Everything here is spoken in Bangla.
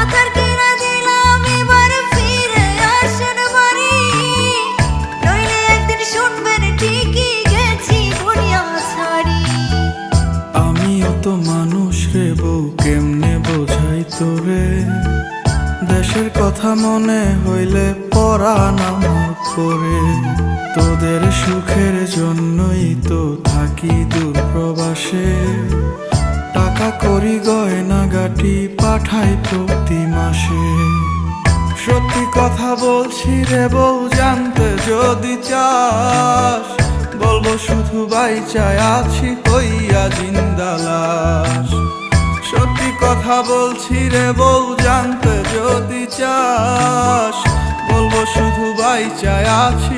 মাথার কিনা দিলাম এবার ফিরে আসেন বাড়ি, নইলে একদিন শুনবেন ঠিকই গেছি দুনিয়া ছাড়ি। আমিও তো মানুষ রে বউ, কেমনে বোঝাই তোরে, দেশের কথা মনে হইলে পরাণ আমার করে। তোদের সুখের জন্যই তো থাকি দূর প্রবাসে, টাকা করি গয়না গাটি পাঠাই প্রতি মাসে। সত্যি কথা বলছি রে বউ, জানতে যদি চাস, বলবো শুধু বাইচায় আছি হইয়া জিন্দা লাশ। সত্যি কথা বলছি রে বউ, জানতে যদি চাস, বলবো শুধু বাইচায় আছি